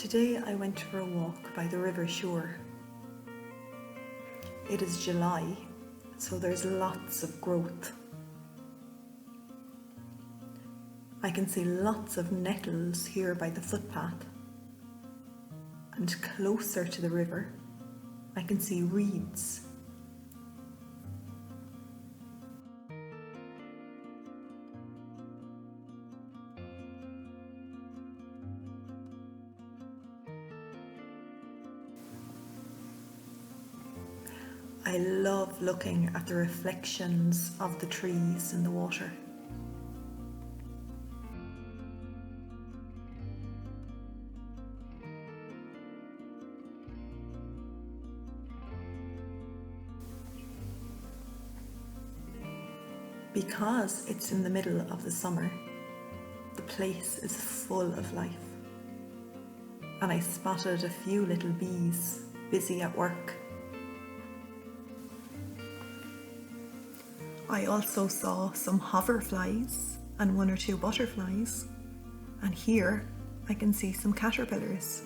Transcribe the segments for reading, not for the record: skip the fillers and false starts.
Today I went for a walk by the river shore. It is July, so there's lots of growth. I can see lots of nettles here by the footpath. And closer to the river, I can see reeds. I love looking at the reflections of the trees in the water. Because it's in the middle of the summer, the place is full of life. And I spotted a few little bees busy at work. I also saw some hoverflies and one or two butterflies, and here I can see some caterpillars.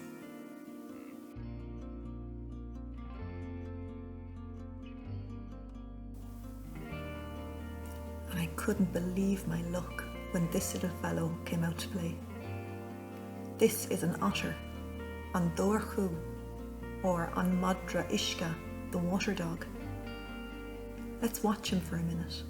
And I couldn't believe my luck when this little fellow came out to play. This is an otter, an Dorchu, or an Madra Ishka, the water dog. Let's watch him for a minute.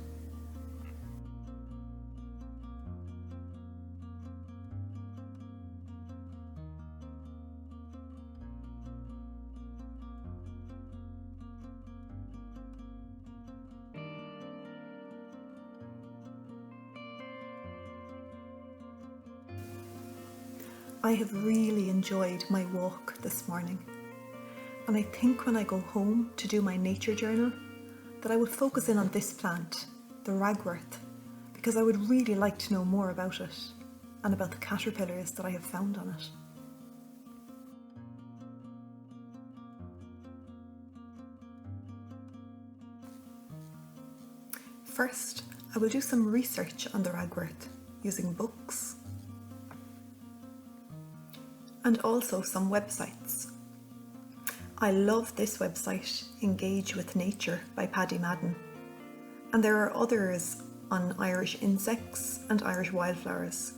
I have really enjoyed my walk this morning, and I think when I go home to do my nature journal that I would focus in on this plant, the ragworth, because I would really like to know more about it and about the caterpillars that I have found on it. First, I will do some research on the ragworth using books and also some websites. I love this website, Engage with Nature by Paddy Madden, and there are others on Irish insects and Irish wildflowers.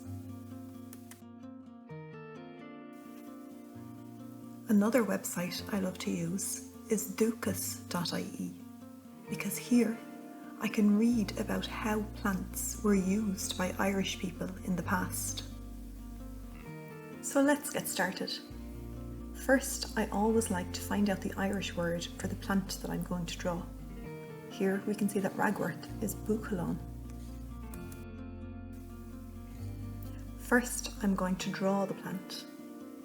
Another website I love to use is duchas.ie, because here I can read about how plants were used by Irish people in the past. So let's get started. First, I always like to find out the Irish word for the plant that I'm going to draw. Here we can see that ragworth is buchalon. First, I'm going to draw the plant.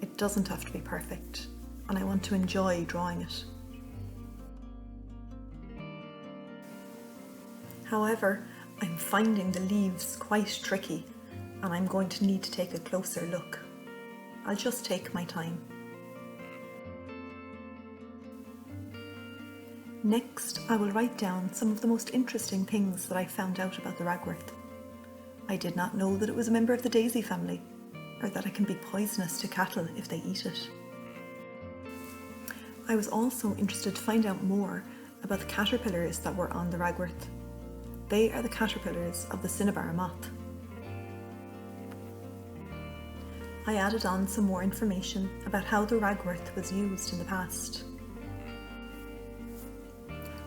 It doesn't have to be perfect, and I want to enjoy drawing it. However, I'm finding the leaves quite tricky, and I'm going to need to take a closer look. I'll just take my time. Next, I will write down some of the most interesting things that I found out about the ragworth. I did not know that it was a member of the daisy family, or that it can be poisonous to cattle if they eat it. I was also interested to find out more about the caterpillars that were on the ragworth. They are the caterpillars of the cinnabar moth. I added on some more information about how the ragworth was used in the past.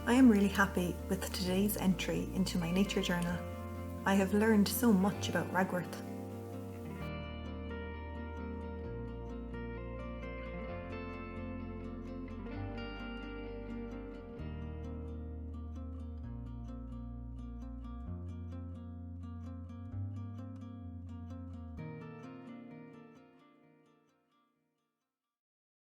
I am really happy with today's entry into my nature journal. I have learned so much about ragworth.